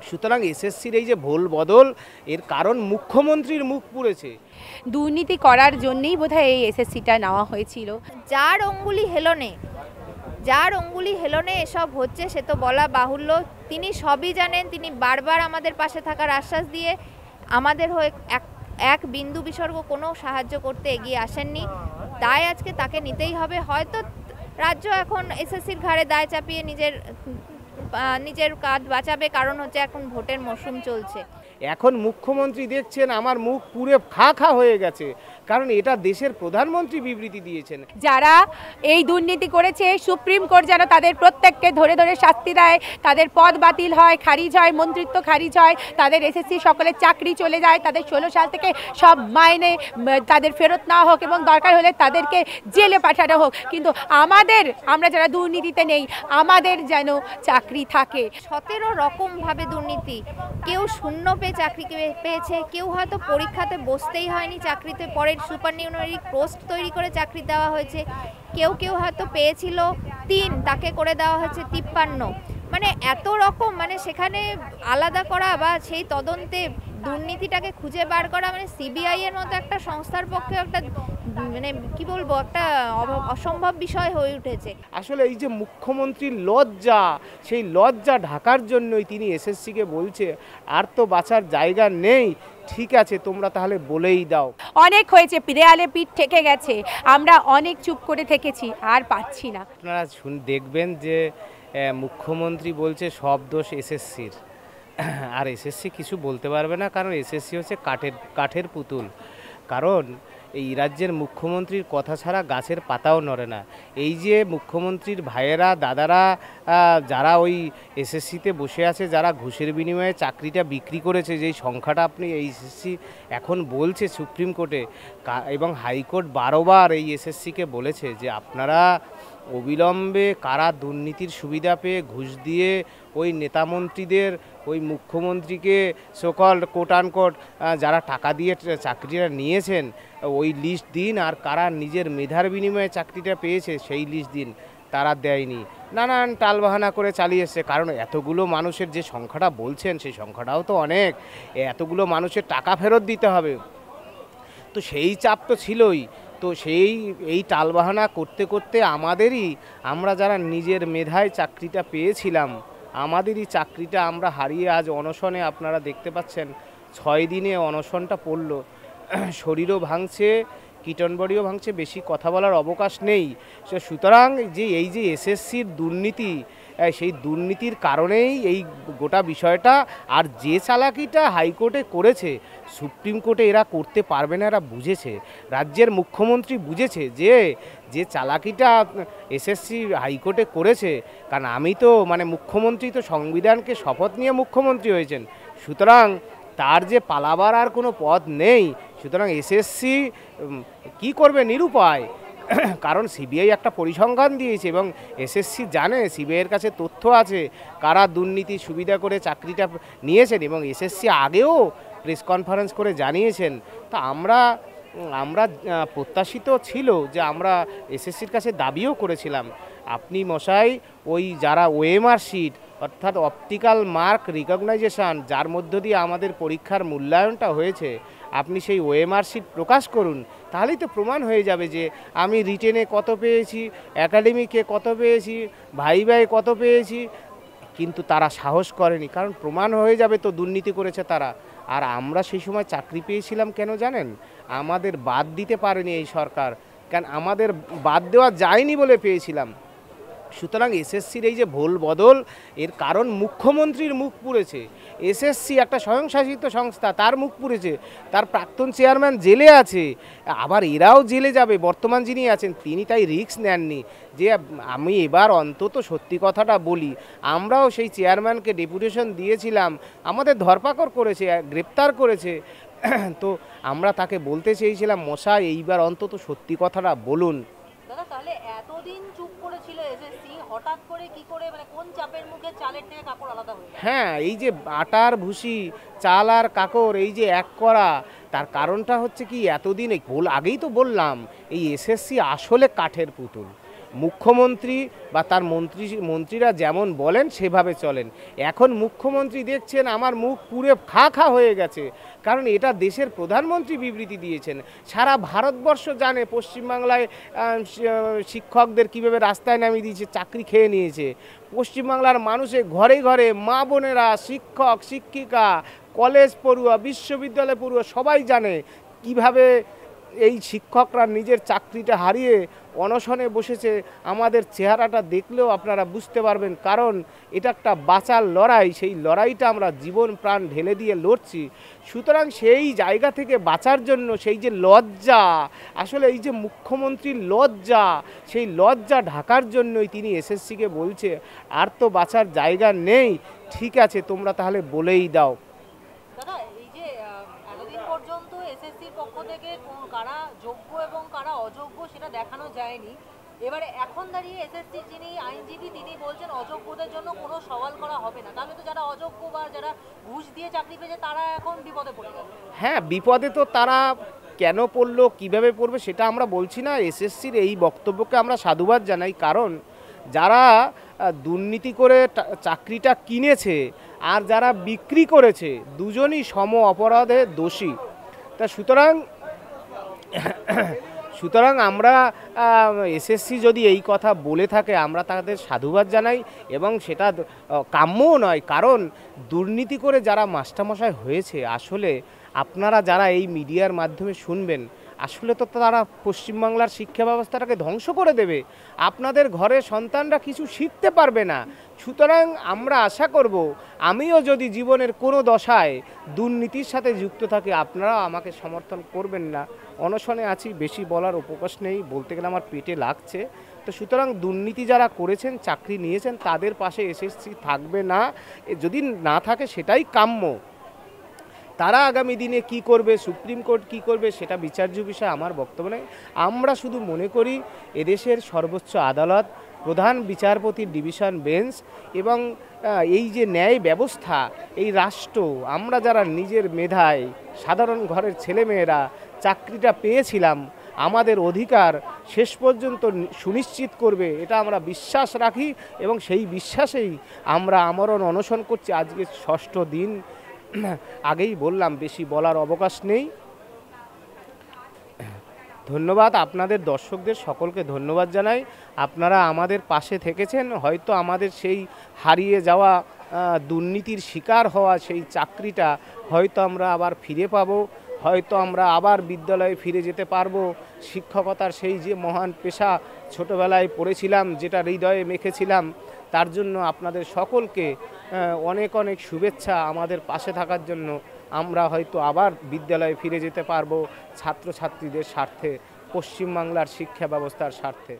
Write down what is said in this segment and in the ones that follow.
সুতরাং এসএসসির এই যে ভোল বদল, এর কারণ মুখ্যমন্ত্রীর মুখ পুড়েছে। দুর্নীতি করার জন্যই বোধহয় এই এসএসসিটা নেওয়া হয়েছিল। যার অঙ্গুলি হেলনে এসব হচ্ছে সে তো বলা বাহুল্য। তিনি সবই জানেন, তিনি বারবার আমাদের পাশে থাকার আশ্বাস দিয়ে আমাদের হয়ে এক বিন্দু বিসর্গ কোনো সাহায্য করতে এগিয়ে আসেননি। তাই আজকে তাকে নিতেই হবে। হয়তো রাজ্য এখন এসএসসির ঘাড়ে দায় চাপিয়ে নিজের কাজ বাঁচাবে, কারণ হচ্ছে এখন ভোটের মরশুম চলছে। এখন মুখ্যমন্ত্রী দেখছেন আমার মুখ পুড়ে খা খা হয়ে গেছে, কারণ এটা দেশের প্রধানমন্ত্রী বিবৃতি দিয়েছেন। যারা এই দুর্নীতি করেছে সুপ্রিম কোর্ট যেন তাদের প্রত্যেককে ধরে ধরে শাস্তি দেয়, তাদের পদ বাতিল হয়, খারিজ হয়, মন্ত্রিত্ব খারিজ হয়, তাদের এসএসসি সকলের চাকরি চলে যায়, তাদের 16 সাল থেকে সব মাইনে তাদের ফেরত না হোক এবং দরকার হলে তাদেরকে জেলে পাঠানো হোক। কিন্তু আমরা যারা দুর্নীতিতে নেই আমাদের যেন চাকরি থাকে। 17 রকমভাবে দুর্নীতি। কেউ শূন্য পেয়ে চাকরি পেয়েছে, কেউ হয়তো পরীক্ষাতে বসতেই হয়নি, চাকরিতে পরে সুপারনিউনারি পোস্ট তৈরি করে চাকরি দেওয়া হয়েছে। কেউ হয়তো পেয়েছিল 3, তাকে করে দেওয়া হয়েছে 53। মানে এত রকম, মানে সেখানে আলাদা করা বা সেই তদন্তে দুর্নীতিটাকে খুঁজে বার করা মানে সিবিআই এর মতো একটা সংস্থার পক্ষে একটা মানে কি বলবো, একটা অসম্ভব বিষয় হয়ে উঠেছে। আসলে এই যে মুখ্যমন্ত্রীর লজ্জা, সেই লজ্জা ঢাকার জন্যই তিনি এসএসসিকে বলছে আর তো বাঁচার জায়গা নেই, ঠিক আছে তোমরা তাহলে বলেই দাও। অনেক হয়েছে, দেয়ালে পিঠ ঠেকে গেছে, আমরা অনেক চুপ করে থেকেছি, আর পাচ্ছি না। আপনারা দেখবেন যে মুখ্যমন্ত্রী বলছে সব দোষ এসএসসির, আর এসএসসি কিছু বলতে পারবে না, কারণ এসএসসি হচ্ছে কাঠের পুতুল। কারণ এই রাজ্যের মুখ্যমন্ত্রীর কথা ছাড়া গাছের পাতাও নড়ে না। এই যে মুখ্যমন্ত্রীর ভাইয়েরা দাদারা যারা ওই এসএসসিতে বসে আছে, যারা ঘুষের বিনিময়ে চাকরিটা বিক্রি করেছে, যেই সংখ্যাটা আপনি এই এসএসসি এখন বলছে সুপ্রিম কোর্টে, এবং হাইকোর্ট বারবার এই এসএসসিকে বলেছে যে আপনারা অবিলম্বে কারা দুর্নীতির সুবিধা পেয়ে ঘুষ দিয়ে ওই নেতামন্ত্রীদের, ওই মুখ্যমন্ত্রীকে সকল কোট আনকোট যারা টাকা দিয়ে চাকরিটা নিয়েছেন ওই লিস্ট দিন, আর কারা নিজের মেধার বিনিময়ে চাকরিটা পেয়েছে সেই লিস্ট দিন। তারা দেয়নি, নানান টালবাহানা করে চালিয়ে এসছে। কারণ এতগুলো মানুষের যে সংখ্যাটা বলছেন সেই সংখ্যাটাও তো অনেক, এতগুলো মানুষের টাকা ফেরত দিতে হবে, তো সেই চাপ তো ছিলই। তো এই টালবাহানা করতে করতে আমরা যারা নিজের মেধায় চাকরিটা পেয়েছিলাম, আমাদেরই চাকরিটা আমরা হারিয়ে আজ অনশনে, আপনারা দেখতে পাচ্ছেন 6 দিনে অনশনটা পড়ল। শরীরও ভাঙছে, কীটনবড়িও ভাঙছে, বেশি কথা বলার অবকাশ নেই। সুতরাং এই যে এসএসসির দুর্নীতি, সেই দুর্নীতির কারণেই এই গোটা বিষয়টা। আর যে চালাকিটা হাইকোর্টে করেছে সুপ্রিম কোর্টে এরা করতে পারবে না, এরা বুঝেছে, রাজ্যের মুখ্যমন্ত্রী বুঝেছে যে চালাকিটা এসএসসি হাইকোর্টে করেছে। কারণ মুখ্যমন্ত্রী তো সংবিধানকে শপথ নিয়ে মুখ্যমন্ত্রী হয়েছেন, সুতরাং তার যে পালাবার আর কোনো পথ নেই। সুতরাং এসএসসি কি করবে, নিরুপায়। কারণ সিবিআই একটা পরিসংখ্যান দিয়েছে এবং এসএসসি জানে, সিবিআইয়ের কাছে তথ্য আছে কারা দুর্নীতি সুবিধা করে চাকরিটা নিয়েছেন, এবং এসএসসি আগেও প্রেস কনফারেন্স করে জানিয়েছেন। তা আমরা প্রত্যাশিত ছিল যে আমরা এসএসসির কাছে দাবিও করেছিলাম, আপনি মশাই ওই যারা ওএমআর শিট অর্থাৎ অপটিক্যাল মার্ক রিকগনাইজেশন, যার মধ্য দিয়ে আমাদের পরীক্ষার মূল্যায়নটা হয়েছে, আপনি সেই ওএমআর শিট প্রকাশ করুন, তাহলেই তো প্রমাণ হয়ে যাবে যে আমি রিটেনে কত পেয়েছি, একাডেমিকে কত পেয়েছি, ভাইভায় কত পেয়েছি। কিন্তু তারা সাহস করেনি, কারণ প্রমাণ হয়ে যাবে তো দুর্নীতি করেছে তারা। আর আমরা সেই সময় চাকরি পেয়েছিলাম কেন জানেন? আমাদের বাদ দিতে পারেনি এই সরকার, কারণ আমাদের বাদ দেওয়া যায়নি বলে পেয়েছিলাম। সুতরাং এসএসসির এই যে ভোল বদল, এর কারণ মুখ্যমন্ত্রীর মুখ পুড়েছে। এসএসসি একটা স্বয়ংশাসিত সংস্থা, তার মুখ পুড়েছে, তার প্রাক্তন চেয়ারম্যান জেলে আছে, আবার এরাও জেলে যাবে, বর্তমান যিনি আছেন তিনি তাই রিস্ক নেননি যে আমি এবার অন্তত সত্যি কথাটা বলি। আমরাও সেই চেয়ারম্যানকে ডেপুটেশন দিয়েছিলাম, আমাদের ধরপাকড় করেছে, গ্রেপ্তার করেছে, তো আমরা তাকে বলতে চেয়েছিলাম মশাই এইবার অন্তত সত্যি কথাটা বলুন। দাদা, তাহলে এতদিন চুপ করেছিল এসএসসি, হঠাৎ করে কি করে, মানে কোন চাপের মুখে চালের থেকে কাপড় আলাদা হয়ে? হ্যাঁ, এই যে আটার ভুসি, চাল আর কাকড় এই যে এক করা, তার কারণটা হচ্ছে কি, এতদিন আগেই তো বললাম এই এসএসসি আসলে কাঠের পুতুল। মুখ্যমন্ত্রী বা তার মন্ত্রীরা যেমন বলেন সেভাবে চলেন। এখন মুখ্যমন্ত্রী দেখছেন আমার মুখ পুরে খা খা হয়ে গেছে, কারণ এটা দেশের প্রধানমন্ত্রী বিবৃতি দিয়েছেন। সারা ভারতবর্ষ জানে পশ্চিমবাংলায় শিক্ষকদের কীভাবে রাস্তায় নামিয়ে দিয়েছে, চাকরি খেয়ে নিয়েছে। পশ্চিমবাংলার মানুষের ঘরে ঘরে মা বোনেরা, শিক্ষক শিক্ষিকা, কলেজ পড়ুয়া, বিশ্ববিদ্যালয় পড়ুয়া সবাই জানে কিভাবে এই শিক্ষকরা নিজের চাকরিটা হারিয়ে অনশনে বসেছে। আমাদের চেহারাটা দেখলেও আপনারা বুঝতে পারবেন, কারণ এটা একটা বাঁচার লড়াই। সেই লড়াইটা আমরা জীবন প্রাণ ঢেলে দিয়ে লড়ছি। সুতরাং সেই জায়গা থেকে বাঁচার জন্য সেই যে লজ্জা, আসলে এই যে মুখ্যমন্ত্রীর লজ্জা, সেই লজ্জা ঢাকার জন্যই তিনি এসএসসিকে বলছে আর তো বাঁচার জায়গা নেই, ঠিক আছে তোমরা তাহলে বলেই দাও। দাদা, এই যে এতদিন পর্যন্ত এসএসসির পক্ষ থেকে কারা যোগ্য এবং কারা অযোগ্য সেটা দেখানো যায়নি। এবারে এখন দাঁড়িয়ে এসএসসির যিনি আইনজীবী তিনি বলছেন অযোগ্যদের জন্য কোনো সওয়াল করা হবে না। তাহলে তো যারা অযোগ্য বা যারা ঘুষ দিয়ে চাকরি পেয়েছে তারা এখন বিপদে পড়ে গেল। হ্যাঁ, বিপদে তো তারা কেন পড়লো, কিভাবে পড়বে সেটা আমরা বলছি না। এসএসসির এই বক্তব্যকে আমরা সাধুবাদ জানাই, কারণ যারা দুর্নীতি করে চাকরিটা কিনেছে আর যারা বিক্রি করেছে দুজনই সম অপরাধে দোষী। তা সুতরাং আমরা এসএসসি যদি এই কথা বলে থাকে আমরা তাদের সাধুবাদ জানাই, এবং সেটা কাম্যও নয়। কারণ দুর্নীতি করে যারা মাস্টারমশাই হয়েছে, আসলে আপনারা যারা এই মিডিয়ার মাধ্যমে শুনবেন, আসলে তো তারা পশ্চিমবাংলার শিক্ষা ব্যবস্থাটাকে ধ্বংস করে দেবে। আপনাদের ঘরে সন্তানরা কিছু শিখতে পারবে না। সুতরাং আমরা আশা করব, আমিও যদি জীবনের কোনো দশায় দুর্নীতির সাথে যুক্ত থাকি আপনারা আমাকে সমর্থন করবেন না। অনশনে আছি, বেশি বলার অবকাশ নেই, বলতে গেলে আমার পেটে লাগছে। তো সুতরাং দুর্নীতি যারা করেছেন, চাকরি নিয়েছেন, তাদের পাশে এসএসসি থাকবে না। যদি না থাকে সেটাই কাম্য। তারা আগামী দিনে কি করবে, সুপ্রিম কোর্ট কি করবে, সেটা বিচার্য বিষয়, আমার বক্তব্য নেই। আমরা শুধু মনে করি এদেশের সর্বোচ্চ আদালত, প্রধান বিচারপতির ডিভিশন বেঞ্চ এবং এই যে ন্যায় ব্যবস্থা, এই রাষ্ট্র, আমরা যারা নিজের মেধায় সাধারণ ঘরের ছেলেমেয়েরা চাকরিটা পেয়েছিলাম, আমাদের অধিকার শেষ পর্যন্ত সুনিশ্চিত করবে, এটা আমরা বিশ্বাস রাখি এবং সেই বিশ্বাসেই আমরা আমরণ অনশন করছি। আজকে 6ষ্ঠ দিন। আগেই বললাম, বেশি বলার অবকাশ নেই। ধন্যবাদ আপনাদের দর্শকদের সকলকে ধন্যবাদ জানাই। আপনারা আমাদের পাশে থেকেছেন। হয়তো আমাদের সেই হারিয়ে যাওয়া, দুর্নীতির শিকার হওয়া সেই চাকরিটা হয়তো আমরা আবার ফিরে পাবো, হয়তো আমরা আবার বিদ্যালয়ে ফিরে যেতে পারবো। শিক্ষকতার সেই যে মহান পেশা ছোটোবেলায় পড়েছিলাম, যেটা হৃদয়ে মেখেছিলাম, তার জন্য আপনাদের সকলকে অনেক অনেক শুভেচ্ছা। আমাদের পাশে থাকার জন্য আমরা হয়তো আবার বিদ্যালয়ে ফিরে যেতে পারবো ছাত্রছাত্রীদের স্বার্থে, পশ্চিমবাংলার শিক্ষা ব্যবস্থার স্বার্থে।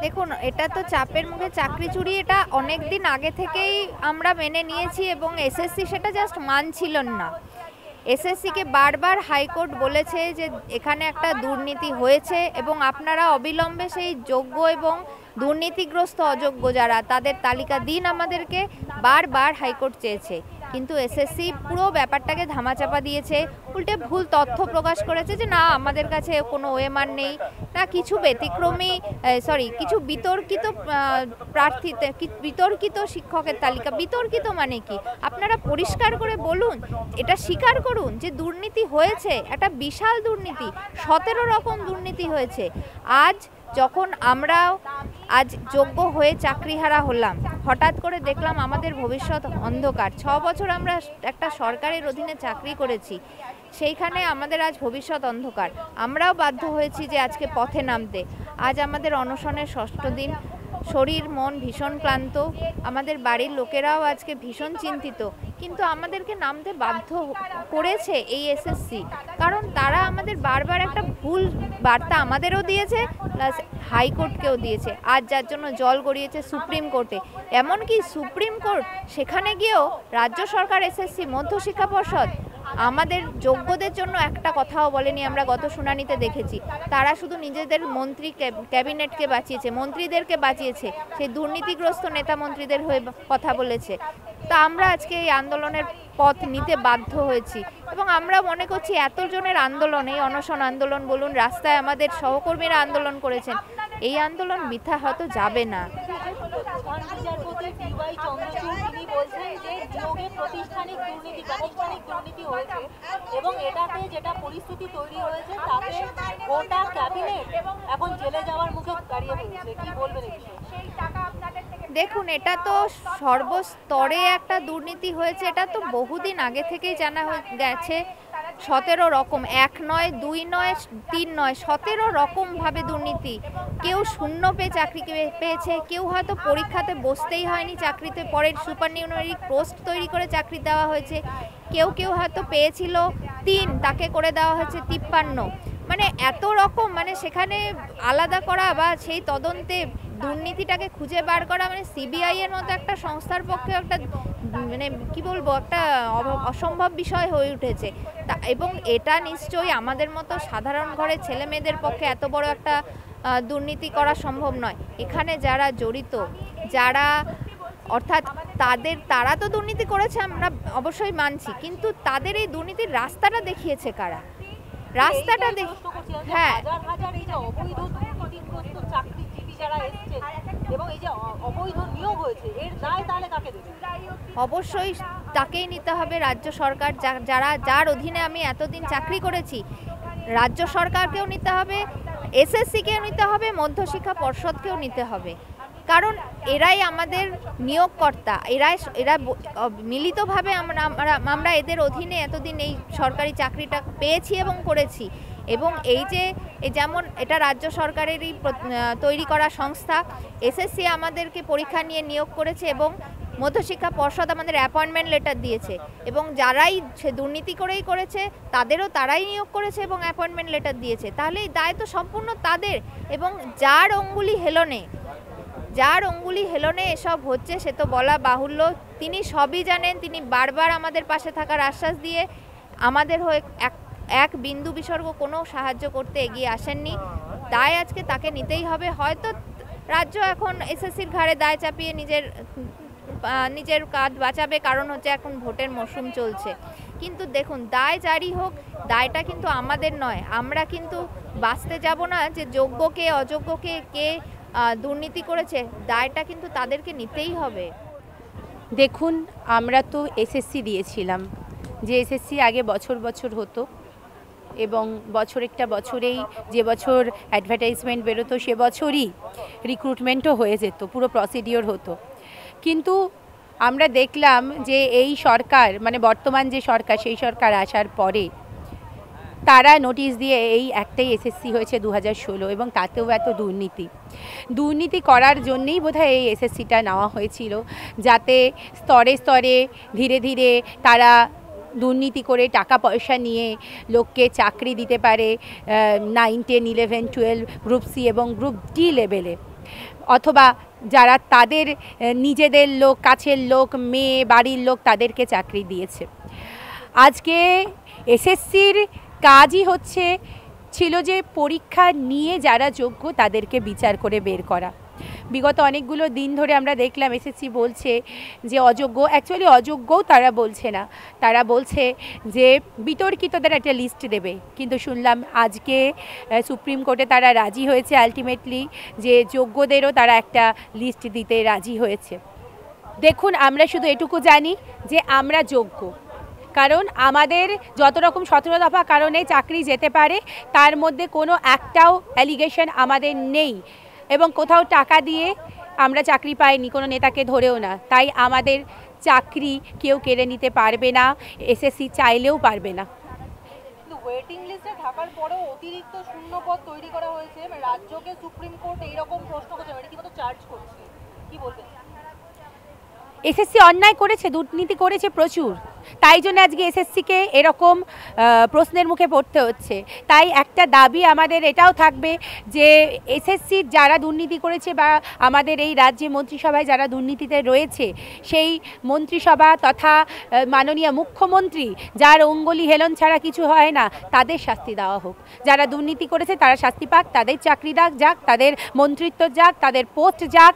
দেখুন, এটা তো চাপের মুখে চাকরি চুরি, এটা অনেক দিন আগে থেকেই আমরা মেনে নিয়েছি এবং এসএসসি সেটা জাস্ট মানছিল না। এসএসসিকে বারবার হাইকোর্ট বলেছে যে এখানে একটা দুর্নীতি হয়েছে এবং আপনারা অবিলম্বে সেই যোগ্য এবং দুর্নীতিগ্রস্ত অযোগ্য যারা, তাদের তালিকা দিন আমাদেরকে, বারবার হাইকোর্ট চেয়েছে। কিন্তু এসএসসি পুরো ব্যাপারটাকে ধামাচাপা দিয়েছে, উল্টে ভুল তথ্য প্রকাশ করেছে যে না আমাদের কাছে কোনো ওএমআর নেই, না কিছু ব্যতিক্রমী কিছু বিতর্কিত প্রার্থীতে, বিতর্কিত শিক্ষকের তালিকা। বিতর্কিত মানে কি? আপনারা পরিষ্কার করে বলুন, এটা স্বীকার করুন যে দুর্নীতি হয়েছে, একটা বিশাল দুর্নীতি, 17 রকম দুর্নীতি হয়েছে। আজ যখন আমরাও আজ যোগ্য হয়ে চাকরিহারা হলাম, হঠাৎ করে দেখলাম আমাদের ভবিষ্যৎ অন্ধকার। 6 বছর আমরা একটা সরকারের অধীনে চাকরি করেছি, সেইখানে আমাদের আজ ভবিষ্যৎ অন্ধকার। আমরাও বাধ্য হয়েছি যে আজকে পথে নামতে। আজ আমাদের অনশনের 6ষ্ঠ দিন। শরীর মন ভীষণ ক্লান্ত, আমাদের বাড়ির লোকেরাও আজকে ভীষণ চিন্তিত, কিন্তু আমাদেরকে নামতে বাধ্য করেছে এই এসএসসি, কারণ তারা আমাদের বারবার একটা ভুল বার্তা আমাদেরও দিয়েছে, প্লাস হাইকোর্টকেও দিয়েছে। আজ যার জন্য জল গড়িয়েছে সুপ্রিম কোর্টে, এমনকি সুপ্রিম কোর্ট সেখানে গিয়েও রাজ্য সরকার, এসএসসি, মধ্যশিক্ষা পর্ষদ আমাদের যোগ্যদের জন্য একটা কথাও বলেনি। আমরা গত শুনানিতে দেখেছি তারা শুধু নিজেদের মন্ত্রী ক্যাবিনেটকে বাঁচিয়েছে, মন্ত্রীদেরকে বাঁচিয়েছে, সেই দুর্নীতিগ্রস্ত নেতা মন্ত্রীদের হয়ে কথা বলেছে। তা আমরা আজকে এই আন্দোলনের পথ নিতে বাধ্য হয়েছি এবং আমরা মনে করছি এতজনের আন্দোলন, এই অনশন আন্দোলন বলুন, রাস্তায় আমাদের সহকর্মীরা আন্দোলন করেছেন, এই আন্দোলন বৃথা হয়তো যাবে না। প্রধান বিচারপতি DY চন্দ্রচূড় তিনি বলছেন যে নিয়োগে প্রাতিষ্ঠানিক দুর্নীতি হয়েছে এবং এটাতে যেটা পরিস্থিতি তৈরি হয়েছে তাতে গোটা ক্যাবিনেট এখন জেলে যাওয়ার মুখে দাঁড়িয়ে পড়েছে। কি বলবেন এই বিষয়ে? দেখুন, এটা তো সর্বস্তরে একটা দুর্নীতি হয়েছে, এটা তো বহুদিন আগে থেকেই জানা গেছে। 17 রকম, 1 নয় 2 নয় 3 নয়, 17 রকমভাবে দুর্নীতি। কেউ শূন্য পেয়ে চাকরি পেয়েছে, কেউ হয়তো পরীক্ষাতে বসতেই হয়নি, চাকরিতে পরের সুপারনিউনারি পোস্ট তৈরি করে চাকরি দেওয়া হয়েছে। কেউ হয়তো পেয়েছিল 3, তাকে করে দেওয়া হয়েছে 53। মানে এত রকম, মানে সেখানে আলাদা করা বা সেই তদন্তে দুর্নীতিটাকে খুঁজে বার করা মানে সিবিআই এর মতো একটা সংস্থার পক্ষে একটা মানে কি বলবো, একটা অসম্ভব বিষয় হয়ে উঠেছে। এবং এটা নিশ্চয়ই আমাদের মতো সাধারণ ঘরের ছেলে মেয়েদের পক্ষে এত বড় একটা দুর্নীতি করা সম্ভব নয়। এখানে যারা জড়িত, যারা অর্থাৎ তারা তো দুর্নীতি করেছে, আমরা অবশ্যই মানছি, কিন্তু তাদের এই দুর্নীতির রাস্তাটা দেখিয়েছে কারা? রাস্তাটা হ্যাঁ, হাজার এই যে অবৈধ দুর্নীতিগ্রস্ত চাকরিজীবী যারা এসেছে এবং এই যে অবৈধ নিয়োগ হয়েছে, এর দায় তাহলে কাকে দেবে? অবশ্যই তাকেই নিতে হবে, রাজ্য সরকার, যার অধীনে আমি এতদিন চাকরি করেছি। রাজ্য সরকারকেও নিতে হবে, এসএসসিকেও নিতে হবে, মধ্যশিক্ষা পর্ষদকেও নিতে হবে, কারণ এরাই আমাদের নিয়োগকর্তা। এরা মিলিতভাবে আমরা এদের অধীনে এতদিন এই সরকারি চাকরিটা পেয়েছি এবং করেছি। এবং এই যে যেমন এটা রাজ্য সরকারেরই তৈরি করা সংস্থা, এসএসসি আমাদেরকে পরীক্ষা নিয়ে নিয়োগ করেছে এবং মধ্যশিক্ষা পর্ষদ আমাদের অ্যাপয়েন্টমেন্ট লেটার দিয়েছে, এবং যারাই সে দুর্নীতি করেই করেছে তারাই নিয়োগ করেছে এবং অ্যাপয়েন্টমেন্ট লেটার দিয়েছে। তাহলে এই দায় তো সম্পূর্ণ তাদের। এবং যার অঙ্গুলি হেলনে এসব হচ্ছে সে তো বলা বাহুল্য। তিনি সবই জানেন, তিনি বারবার আমাদের পাশে থাকার আশ্বাস দিয়ে আমাদের হয়ে এক বিন্দু বিসর্গ কোনো সাহায্য করতে এগিয়ে আসেননি। তাই আজকে তাকে নিতেই হবে। হয়তো রাজ্য এখন এসএসসির ঘাড়ে দায় চাপিয়ে নিজের কাজ বাঁচাবে, কারণ হচ্ছে এখন ভোটের মরশুম চলছে। কিন্তু দেখুন, দায় জারি হোক, দায়টা কিন্তু আমাদের নয়। আমরা কিন্তু বাঁচতে যাব না যে যোগ্যকে অযোগ্যকে কে দুর্নীতি করেছে, দায়টা কিন্তু তাদেরকে নিতেই হবে। দেখুন, আমরা তো এসএসসি দিয়েছিলাম, যে এসএসসি আগে বছর হতো এবং একটা বছরেই যে বছর অ্যাডভার্টাইজমেন্ট বেরোতো সে বছরই রিক্রুটমেন্টও হয়ে যেত, পুরো প্রসিডিওর হতো। কিন্তু আমরা দেখলাম যে এই সরকার, মানে বর্তমান যে সরকার, সেই সরকার আসার পরে তারা নোটিশ দিয়ে এই একটাই এসএসসি হয়েছে 2016, এবং তাতেও এত দুর্নীতি করার জন্যেই বোধহয় এই এসএসসিটা নেওয়া হয়েছিল, যাতে স্তরে স্তরে ধীরে ধীরে তারা দুর্নীতি করে টাকা পয়সা নিয়ে লোককে চাকরি দিতে পারে 9, 10, 11, 12 গ্রুপ সি এবং গ্রুপ ডি লেভেলে, অথবা যারা তাদের নিজেদের লোক, কাছের লোক, মেয়ে বাড়ির লোক, তাদেরকে চাকরি দিয়েছে। আজকে এসএসসির কাজই ছিল যে পরীক্ষা নিয়ে যারা যোগ্য তাদেরকে বিচার করে বের করা। বিগত অনেকগুলো দিন ধরে আমরা দেখলাম এসএসসি বলছে যে অযোগ্য, অ্যাকচুয়ালি অযোগ্যও তারা বলছে না, তারা বলছে যে বিতর্কিতদের একটা লিস্ট দেবে। কিন্তু শুনলাম আজকে সুপ্রিম কোর্টে তারা রাজি হয়েছে আলটিমেটলি, যে যোগ্যদেরও তারা একটা লিস্ট দিতে রাজি হয়েছে। দেখুন, আমরা শুধু এটুকু জানি যে আমরা যোগ্য, কারণ আমাদের যত রকম 17 দফা কারণে চাকরি যেতে পারে তার মধ্যে কোনো একটাও অ্যালিগেশন আমাদের নেই, এবং কোথাও টাকা দিয়ে আমরা চাকরি পাইনি, কোনো নেতাকে ধরেও না। তাই আমাদের চাকরি কেউ কেড়ে নিতে পারবে না, এসএসসি চাইলেও পারবে না। কিন্তু ওয়েটিং লিস্টে থাকার পরেও অতিরিক্ত শূন্য পদ তৈরি করা হয়েছে, রাজ্যকে সুপ্রিম কোর্ট এইরকম প্রশ্ন করছে, এটা কি মতো চার্জ করছে, কি বলবেন? এসএসসি অন্যায় করেছে, দুর্নীতি করেছে প্রচুর, তাই জন্য আজকে এসএসসিকে এরকম প্রশ্নের মুখে পড়তে হচ্ছে। তাই একটা দাবি আমাদের এটাও থাকবে যে এসএসসির যারা দুর্নীতি করেছে বা আমাদের এই রাজ্যে মন্ত্রিসভায় যারা দুর্নীতিতে রয়েছে, সেই মন্ত্রিসভা তথা মাননীয় মুখ্যমন্ত্রী, যার অঙ্গুলি হেলন ছাড়া কিছু হয় না, তাদের শাস্তি দেওয়া হোক। যারা দুর্নীতি করেছে তারা শাস্তি পাক, তাদের চাকরি যাক, তাদের মন্ত্রিত্ব যাক, তাদের পোস্ট যাক,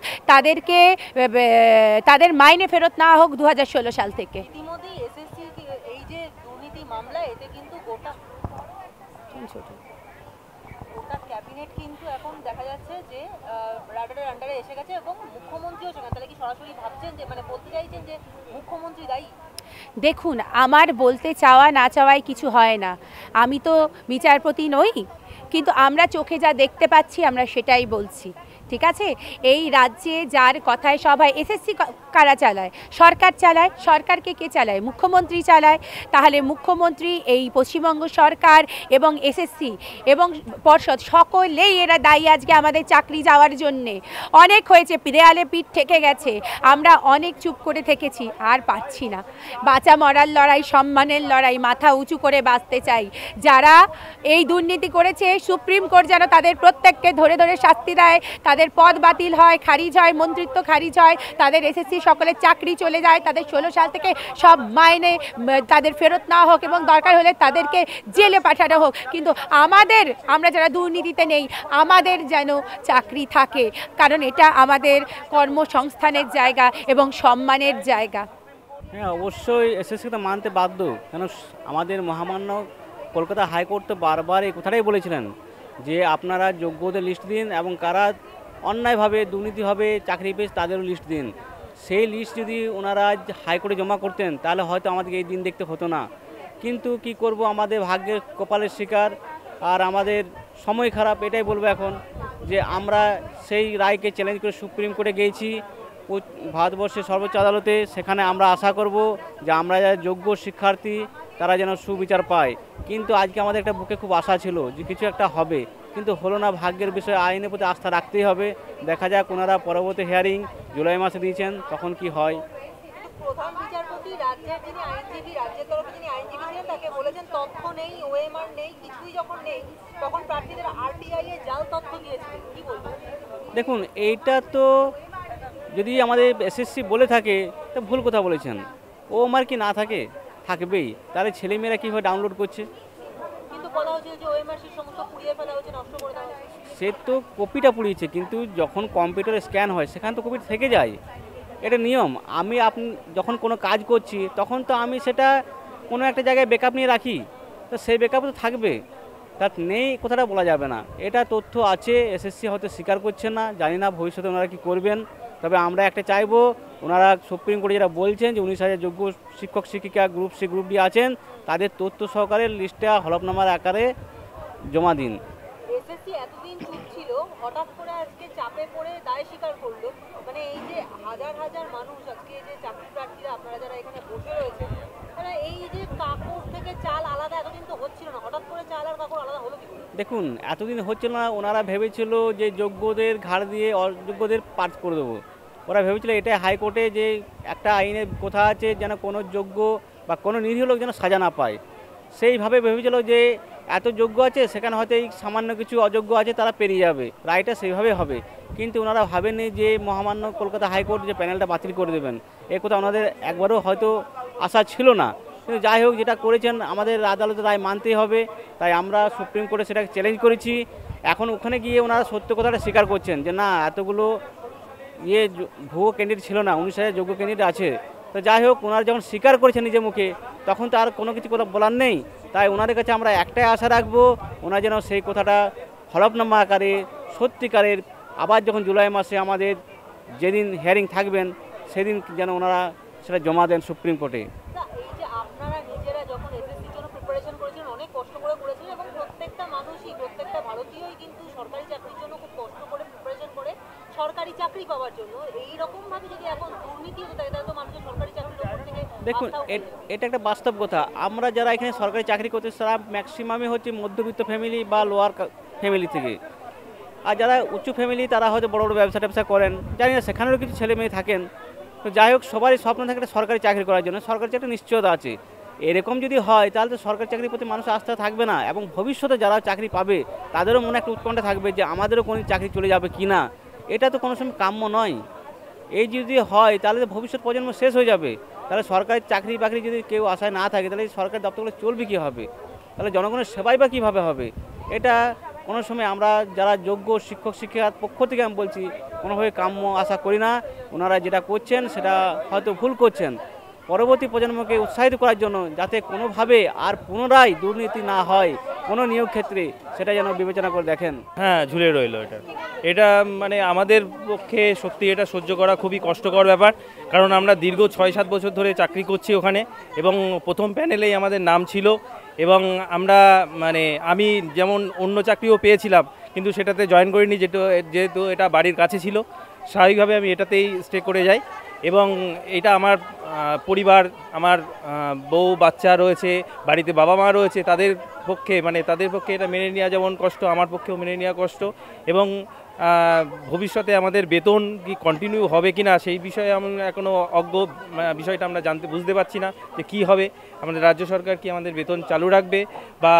তাদের মাইনে ফেরত না হোক 2016 সাল থেকে। ইতিমধ্যেই এসএসসি এই যে দুর্নীতি মামলা, এতে কিন্তু গোটা গোটা ক্যাবিনেট কিন্তু এখন দেখা যাচ্ছে যে রাডারের আন্ডারে এসে গেছে এবং মুখ্যমন্ত্রীও সেখানে। তাহলে কি সরাসরি ভাবছেন যে মানে বলতে চাইছেন যে মুখ্যমন্ত্রী দায়ী? দেখুন, আমার বলতে চাওয়া না চাওয়ায় কিছু হয় না। আমি তো বিচারপতি নই, কিন্তু আমরা চোখে যা দেখতে পাচ্ছি আমরা সেটাই বলছি। ঠিক আছে, এই রাজ্যে যার কথায় সবাই এসএসসি কারা চালায়? সরকার চালায়। সরকারকে কে চালায়? মুখ্যমন্ত্রী চালায়। তাহলে মুখ্যমন্ত্রী, এই পশ্চিমবঙ্গ সরকার এবং এসএসসি এবং পর্ষদ সকলেই এরা দায়ী আজকে আমাদের চাকরি যাওয়ার জন্যে। অনেক হয়েছে, দেয়ালে পিঠ ঠেকে গেছে, আমরা অনেক চুপ করে থেকেছি, আর পাচ্ছি না। বাঁচা মরার লড়াই, সম্মানের লড়াই, মাথা উঁচু করে বাঁচতে চাই। যারা এই দুর্নীতি করেছে সুপ্রিম কোর্ট যেন তাদের প্রত্যেককে ধরে ধরে শাস্তি দেয়, তাদের পদ বাতিল হয়, খারিজ হয়, মন্ত্রিত্ব খারিজ হয়, তাদের এসএসসি সকলের চাকরি চলে যায়, তাদের 16 সাল থেকে সব মাইনে তাদের ফেরত না হোক এবং দরকার হলে তাদেরকে জেলে পাঠানো হোক। কিন্তু আমরা যারা দুর্নীতিতে নেই, আমাদের যেন চাকরি থাকে, কারণ এটা আমাদের কর্মসংস্থানের জায়গা এবং সম্মানের জায়গা। হ্যাঁ, অবশ্যই এসএসসি তো মানতে বাধ্য, কেন আমাদের মহামান্য কলকাতা হাইকোর্ট তো বারবার এই কথাটাই বলেছিলেন যে আপনারা যোগ্যদের লিস্ট দিন এবং কারা অন্যায়ভাবে দুর্নীতিভাবে চাকরি পেয়েছে তাদেরও লিস্ট দিন। সেই লিস্ট যদি ওনারা হাইকোর্টে জমা করতেন তাহলে হয়তো আমাদেরকে এই দিন দেখতে হতো না। কিন্তু কি করব, আমাদের ভাগ্যের কপালের শিকার আর আমাদের সময় খারাপ, এটাই বলবো এখন যে আমরা সেই রায়কে চ্যালেঞ্জ করে সুপ্রিম কোর্টে গিয়েছি ভারতবর্ষের সর্বোচ্চ আদালতে। সেখানে আমরা আশা করব যে আমরা যারা যোগ্য শিক্ষার্থী তারা যেন সুবিচার পায়। কিন্তু আজকে আমাদের একটা বুকে খুব আশা ছিল যে কিছু একটা হবে, কিন্তু হলো না। ভাগ্যের বিষয়ে আইনের প্রতি আস্থা রাখতেই হবে। দেখা যাক, ওনারা পরবর্তী হিয়ারিং জুলাই মাসে দিয়েছেন, তখন কি হয়। প্রধান বিচারপতি রাজ্যের যিনি আইনজীবী, রাজ্যের তরফে যিনি আইনজীবী ছিলেন, তাকে বলেছেন তথ্য নেই, ওএমআর নেই, কিছুই যখন নেই তখন প্রার্থীদের আরটিআই এ জাল তথ্য দিয়েছিলেন। কি বলবেন? দেখুন, এইটা তো যদি আমাদের এসএসসি বলে থাকে তা ভুল কথা বলেছেন। ও আমার কি না থাকে, থাকবেই, তাহলে ছেলেমেয়েরা কীভাবে ডাউনলোড করছে? কিন্তু কথা হচ্ছে যে ওএমআর শিট সমস্ত পুড়িয়ে ফেলা হয়েছে, নষ্ট করে দেওয়া হয়েছে। সে তো কপিটা পুড়িয়েছে, কিন্তু যখন কম্পিউটারে স্ক্যান হয় সেখানে তো কপিটা থেকে যায়, এটা নিয়ম। আপনি যখন কোনো কাজ করছি তখন তো আমি সেটা কোনো একটা জায়গায় ব্যাকআপ নিয়ে রাখি, তো সেই ব্যাকআপ তো থাকবে, তার নেই কথাটা বলা যাবে না। এটা তথ্য আছে, এসএসসি হয়তো স্বীকার করছেন না, জানি না ভবিষ্যতে ওনারা কী করবেন। তবে আমরা একটা চাইবো, ওনারা সুপ্রিম কোর্টে যেটা বলছেন যে 19,000 যোগ্য শিক্ষক শিক্ষিকা গ্রুপ সি গ্রুপ ডি আছেন, তাদের তথ্য সহকারে লিস্টটা হলফনামার আকারে জমা দিন। এসএসসি এতদিন চুপ ছিল, হঠাৎ করে আজকে চাপে পড়ে দায় স্বীকার করলো। মানে এই যে হাজার হাজার মানুষ আজকে যে চাকরি প্রার্থীরা আপনারা যারা এখানে বসে রয়েছে, তারা এই যে কাপড় থেকে চাল আলাদা এতদিন তো হচ্ছিল না, হঠাৎ করে চাল আর কাপড় আলাদা হলো কি করে? দেখুন, এতদিন হচ্ছিল না, ওনারা ভেবেছিল যে যোগ্যদের ঘাড় দিয়ে অযোগ্যদের পার্ট করে দেবো। ওরা ভেবেছিল এটা হাইকোর্টে যে একটা আইনের কথা আছে যেন কোনো যোগ্য বা কোনো নিরীহ লোক যেন সাজা না পায়, সেইভাবে ভেবেছিল যে এত যোগ্য আছে সেখানে হয়তো এই সামান্য কিছু অযোগ্য আছে তারা পেরিয়ে যাবে, রায়টা সেইভাবে হবে। কিন্তু ওনারা ভাবেননি যে মহামান্য কলকাতা হাইকোর্ট যে প্যানেলটা বাতিল করে দেবেন, এ কথা ওনাদের একবারও হয়তো আশা ছিল না। কিন্তু যাই হোক, যেটা করেছেন আমাদের আদালতের রায় মানতেই হবে, তাই আমরা সুপ্রিম কোর্টে সেটাকে চ্যালেঞ্জ করেছি। এখন ওখানে গিয়ে ওনারা সত্য কথাটা স্বীকার করছেন যে না, এতগুলো ভুয়ো ক্যান্ডিডেট ছিল না, 19,000 যোগ্য ক্যান্ডিডেট আছে। তো যাই হোক, ওনারা যখন স্বীকার করেছেন নিজের মুখে, তখন তো আর কোনো কিছু কথা বলার নেই। তাই ওনাদের কাছে আমরা একটাই আশা রাখবো, ওনারা যেন সেই কথাটা হলফনামা আকারে সত্যিকারের আবার যখন জুলাই মাসে আমাদের যেদিন হিয়ারিং থাকবেন সেদিন যেন ওনারা সেটা জমা দেন সুপ্রিম কোর্টে। এই যে আপনারা নিজেরা যখন এসএসসির জন্য প্রিপারেশন করেছিলেন, অনেক কষ্ট করে করেছিলেন এবং প্রত্যেকটা মানুষই, প্রত্যেকটা ভারতীয়ই কিন্তু সরকারি চাকরির জন্য খুব কষ্ট করে প্রিপারেশন করে সরকারি চাকরি পাওয়ার জন্য। এই রকম ভাবে যদি এখন দুর্নীতি হতে থাকে তাহলে তো মানুষের সরকারি চাকরির উপর থেকে দেখুন, এটা একটা বাস্তব কথা। আমরা যারা এখানে সরকারি চাকরি করতে, তারা ম্যাক্সিমামই হচ্ছে মধ্যবিত্ত ফ্যামিলি বা লোয়ার ফ্যামিলি থেকে। আর যারা উঁচু ফ্যামিলি তারা হয়তো বড় বড় ব্যবসা ট্যাবসা করেন, জানি না সেখানেও কিছু ছেলে মেয়ে থাকেন। তো যাই হোক, সবারই স্বপ্ন থাকে একটা সরকারি চাকরি করার জন্য, সরকারি চাকরি নিশ্চয়তা আছে। এরকম যদি হয় তাহলে তো সরকারি চাকরির প্রতি মানুষ আস্থা থাকবে না, এবং ভবিষ্যতে যারা চাকরি পাবে তাদেরও মনে একটা উৎকণ্ঠা থাকবে যে আমাদেরও কোনো চাকরি চলে যাবে কি না। এটা তো কোনো সময় কাম্য নয়। এই যদি হয় তাহলে তো ভবিষ্যৎ প্রজন্ম শেষ হয়ে যাবে। তাহলে সরকারি চাকরি বাকরি যদি কেউ আশায় না থাকে তাহলে সরকারি দপ্তরগুলো চলবে কীভাবে? তাহলে জনগণের সেবাই বা কীভাবে হবে? এটা কোনো সময় আমরা যারা যোগ্য শিক্ষক শিক্ষিকার পক্ষ থেকে আমি বলছি, কোনোভাবে কাম্য আশা করি না। ওনারা যেটা করছেন সেটা হয়তো ভুল করছেন। পরবর্তী প্রজন্মকে উৎসাহিত করার জন্য যাতে কোনোভাবে আর পুনরায় দুর্নীতি না হয় কোনো নিয়োগ ক্ষেত্রে সেটা যেন বিবেচনা করে দেখেন। হ্যাঁ, ঝুলে রইলো এটা। এটা মানে আমাদের পক্ষে সত্যি এটা সহ্য করা খুবই কষ্টকর ব্যাপার, কারণ আমরা দীর্ঘ 6-7 বছর ধরে চাকরি করছি ওখানে, এবং প্রথম প্যানেলেই আমাদের নাম ছিল, এবং আমরা মানে আমি যেমন অন্য চাকরিও পেয়েছিলাম কিন্তু সেটাতে জয়েন করিনি, যেহেতু এটা বাড়ির কাছে ছিল, স্বাভাবিকভাবে আমি এটাতেই স্টে করে যাই। এবং এটা আমার পরিবার, আমার বউ বাচ্চা রয়েছে, বাড়িতে বাবা মা রয়েছে, তাদের পক্ষে এটা মেনে নেওয়া যেমন কষ্ট, আমার পক্ষেও মেনে নেওয়া কষ্ট। এবং ভবিষ্যতে আমাদের বেতন কি কন্টিনিউ হবে কি না সেই বিষয়ে আমি এখনও অজ্ঞ, বিষয়টা আমরা বুঝতে পারছি না যে কী হবে। আমাদের রাজ্য সরকার কি আমাদের বেতন চালু রাখবে, বা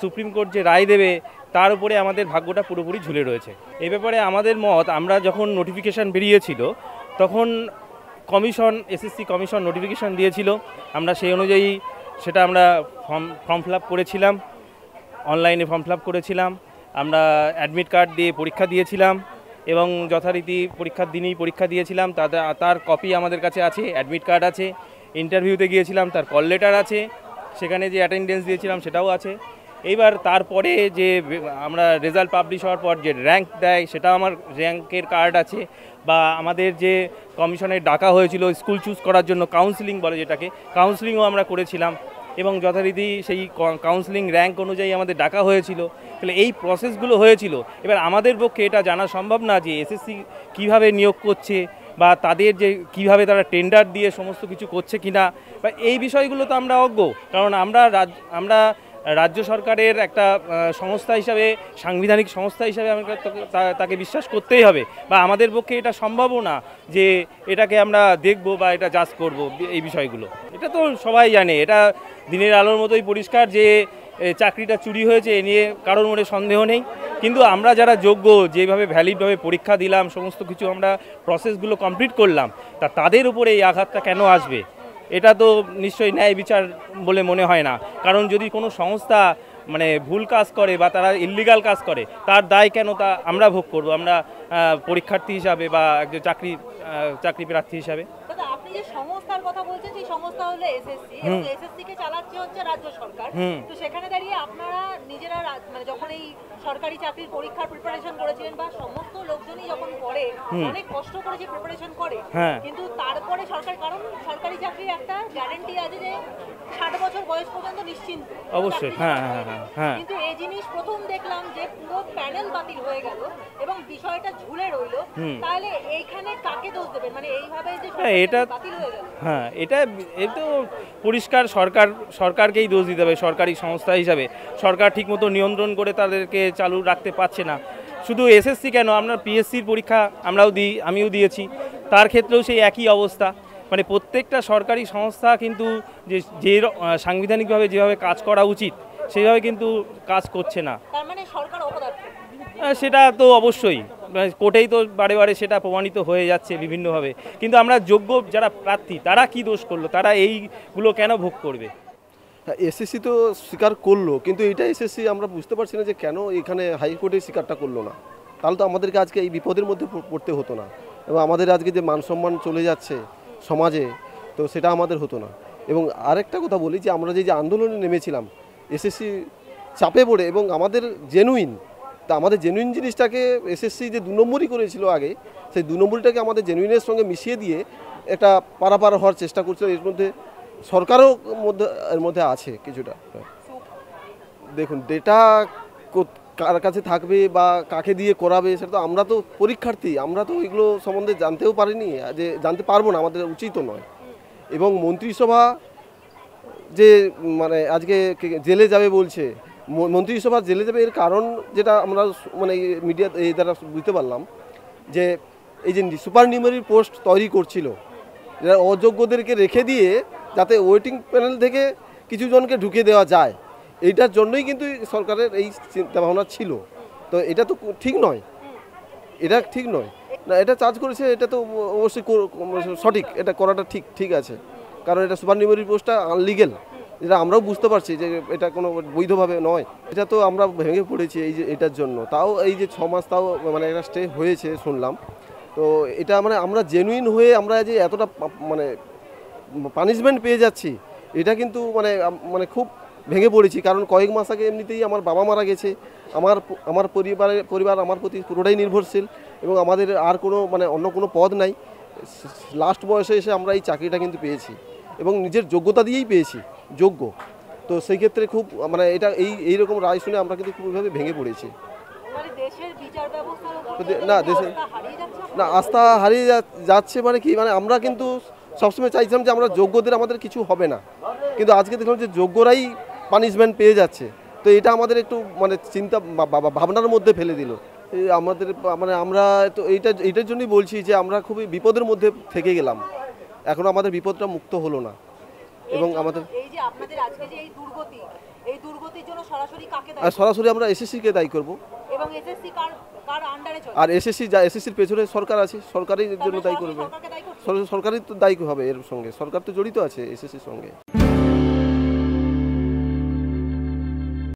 সুপ্রিম কোর্ট যে রায় দেবে তার উপরে আমাদের ভাগ্যটা পুরোপুরি ঝুলে রয়েছে। এই ব্যাপারে আমাদের মত, আমরা যখন নোটিফিকেশান বেরিয়েছিল তখন এসএসসি কমিশন নোটিফিকেশান দিয়েছিল, আমরা সেই অনুযায়ী সেটা আমরা ফর্ম ফিল আপ করেছিলাম, অনলাইনে ফর্ম ফিল আপ করেছিলাম, আমরা অ্যাডমিট কার্ড দিয়ে পরীক্ষা দিয়েছিলাম, এবং যথারীতি পরীক্ষার দিনেই পরীক্ষা দিয়েছিলাম। তার কপি আমাদের কাছে আছে, অ্যাডমিট কার্ড আছে, ইন্টারভিউতে গিয়েছিলাম তার কল লেটার আছে, সেখানে যে অ্যাটেন্ডেন্স দিয়েছিলাম সেটাও আছে। এইবার তারপরে যে আমরা রেজাল্ট পাবলিশ হওয়ার পর যে র্যাঙ্ক দেয় সেটা আমার র্যাঙ্কের কার্ড আছে, বা আমাদের যে কমিশনে ডাকা হয়েছিল স্কুল চুজ করার জন্য, কাউন্সিলিং বলে যেটাকে, কাউন্সিলিংও আমরা করেছিলাম, এবং যথারীতি সেই কাউন্সিলিং র্যাঙ্ক অনুযায়ী আমাদের ডাকা হয়েছিল। তাহলে এই প্রসেসগুলো হয়েছিল। এবার আমাদের পক্ষে এটা জানা সম্ভব না যে এসএসসি কীভাবে নিয়োগ করছে, বা তাদের যে কিভাবে তারা টেন্ডার দিয়ে সমস্ত কিছু করছে কিনা, বা এই বিষয়গুলো তো আমরা অজ্ঞ। কারণ আমরা রাজ্য সরকারের একটা সংস্থা হিসাবে, সাংবিধানিক সংস্থা হিসাবে আমাকে তাকে বিশ্বাস করতেই হবে, বা আমাদের পক্ষে এটা সম্ভবও না যে এটাকে আমরা দেখব বা এটা জাজ করব এই বিষয়গুলো। এটা তো সবাই জানে, এটা দিনের আলোর মতোই পরিষ্কার যে চাকরিটা চুরি হয়েছে, এ নিয়ে কারোর মনে সন্দেহ নেই। কিন্তু আমরা যারা যোগ্য, যেভাবে ভ্যালিডভাবে পরীক্ষা দিলাম, সমস্ত কিছু আমরা প্রসেসগুলো কমপ্লিট করলাম, তাদের উপরে এই আঘাতটা কেন আসবে? এটা তো নিশ্চয়ই ন্যায় বিচার বলে মনে হয় না। কারণ যদি কোনো সংস্থা মানে ভুল কাজ করে বা তারা ইল্লিগাল কাজ করে, তার দায় কেন তা আমরা ভোগ করব, আমরা পরীক্ষার্থী হিসাবে বা একজন চাকরি প্রার্থী হিসাবে। দাদা, আপনি যে সংস্থার কথা বলছেন, সেই সংস্থা হলো এসএসসি, এবং এসএসসি কে চালাচ্ছে হচ্ছে রাজ্য সরকার। তো সেখানে দাঁড়িয়ে আপনারা নিজেরা মানে যখন এই সরকারি চাকরির পরীক্ষার প্রিপারেশন করেছিলেন, বা সমস্ত লোকজনই যখন করে অনেক কষ্ট করে যে প্রিপারেশন করে, কিন্তু তারপরে কারণ সরকারি চাকরির একটা গ্যারান্টি আছে যে 60 বছর বয়স পর্যন্ত নিশ্চিন্ত, অবশ্যই। হ্যাঁ, কিন্তু এই জিনিস প্রথম দেখলাম যে পুরো প্যানেল বাতিল হয়ে গেল এবং বিষয়টা ঝুলে রইল। তাহলে এইখানে কাকে দোষ দেবেন? মানে এইভাবে যে এটা বাতিল হয়ে গেল, এটা তো পরিষ্কার সরকারকেই দোষ দিতে হবে। সরকারি সংস্থা হিসাবে সরকার ঠিকমতো নিয়ন্ত্রণ করে তাদেরকে চালু রাখতে পারছে না। শুধু এসএসসি কেন, আমরা পিএসসির পরীক্ষা আমিও দিয়েছি, তার ক্ষেত্রেও সেই একই অবস্থা। মানে প্রত্যেকটা সরকারি সংস্থা কিন্তু যে সাংবিধানিকভাবে যেভাবে কাজ করা উচিত সেইভাবে কিন্তু কাজ করছে না। তার মানে সরকার অপদার্থ। সেটা তো অবশ্যই, কোর্টেই তো বারে বারে সেটা প্রমাণিত হয়ে যাচ্ছে বিভিন্নভাবে। কিন্তু আমরা যোগ্য যারা প্রার্থী, তারা কি দোষ করলো? তারা এইগুলো কেন ভোগ করবে? এসএসসি তো স্বীকার করলো, কিন্তু এটা এসএসসি আমরা বুঝতে পারছি না যে কেন এখানে হাইকোর্টে স্বীকারটা করলো না। তাহলে তো আমাদেরকে আজকে এই বিপদের মধ্যে পড়তে হতো না, এবং আমাদের আজকে যে মান সম্মান চলে যাচ্ছে সমাজে, তো সেটা আমাদের হতো না। এবং আরেকটা কথা বলি যে আমরা যে আন্দোলনে নেমেছিলাম এসএসসি চাপে পড়ে, এবং আমাদের জেনুইন জিনিসটাকে এসএসসি যে 2 নম্বরই করেছিল আগে, সেই 2 নম্বরটাকে আমাদের জেনুইনের সঙ্গে মিশিয়ে দিয়ে একটা পারাপার হওয়ার চেষ্টা করছিল। এর মধ্যে সরকারও এর মধ্যে আছে কিছুটা। দেখুন, ডেটা কার কাছে থাকবে বা কাকে দিয়ে করাবে সেটা তো, আমরা তো পরীক্ষার্থী, আমরা তো এগুলো সম্বন্ধে জানতেও পারিনি, যে জানতে পারবো না, আমাদের উচিতও নয়। এবং মন্ত্রিসভা যে মানে আজকে জেলে যাবে বলছে, মন্ত্রিসভা জেলে যাবে, এর কারণ যেটা আমরা মানে মিডিয়া এই দ্বারা বুঝতে পারলাম যে এই যে সুপার নিউমারি পোস্ট তৈরি করছিল, যারা অযোগ্যদেরকে রেখে দিয়ে যাতে ওয়েটিং প্যানেল থেকে কিছু জনকে ঢুকিয়ে দেওয়া যায়, এইটার জন্যই কিন্তু সরকারের এই চিন্তাভাবনা ছিল। তো এটা তো ঠিক নয়, না, এটা চার্জ করেছে, এটা তো অবশ্যই সঠিক, এটা করাটা ঠিক আছে, কারণ এটা সুপার নিউমারি পোস্টটা আনলিগেল, যেটা আমরাও বুঝতে পারছি যে এটা কোনো বৈধভাবে নয়। এটা তো আমরা ভেঙে পড়েছি এই যে এটার জন্য। তাও এই যে 6 মাস তাও মানে একটা স্টে হয়েছে শুনলাম। তো এটা মানে আমরা জেনুইন হয়ে আমরা যে এতটা মানে পানিশমেন্ট পেয়ে যাচ্ছি, এটা কিন্তু মানে খুব ভেঙে পড়েছি, কারণ কয়েক মাস আগে এমনিতেই আমার বাবা মারা গেছে। আমার পরিবার আমার প্রতি পুরোটাই নির্ভরশীল এবং আমাদের আর কোনো মানে অন্য কোনো পদ নাই। লাস্ট বয়সে এসে আমরা এই চাকরিটা কিন্তু পেয়েছি এবং নিজের যোগ্যতা দিয়েই পেয়েছি, যোগ্য। তো সেই ক্ষেত্রে খুব মানে এটা এইরকম রায় শুনে আমরা কিন্তু খুবভাবে ভেঙে পড়েছি। মানে দেশের বিচার ব্যবস্থার উপর না দেশে আস্থা হারিয়ে যাচ্ছে। না আস্থা হারিয়ে যাচ্ছে মানে কি, মানে আমরা কিন্তু সবসময় চাইছিলাম যে আমরা যোগ্যদের আমাদের কিছু হবে না, কিন্তু আজকে দেখলাম যে যোগ্যরাই পানিশমেন্ট পেয়ে যাচ্ছে। তো এটা আমাদের একটু মানে চিন্তা ভাবনার মধ্যে ফেলে দিল। আমাদের মানে আমরা তো এইটার জন্যই বলছি যে আমরা খুবই বিপদের মধ্যে থেকে গেলাম, এখনো আমাদের বিপদটা মুক্ত হলো না। এবং আমাদের এই যে আপনাদের আজকে যে এই দুর্গতির জন্য সরাসরি কাকে দায়ী, সরাসরি আমরা এসএসসিকে দায়ী করব। এবং এসএসসি কার আন্ডারে চলে? আর এসএসসির পেছনে সরকার আছে, সরকারই এর জন্য দায়ী করবে। সরকারকে দায়ী করছে। সরকারই তো দায়ী হবে, এর সঙ্গে সরকার তো জড়িত আছে এসএসসির সঙ্গে।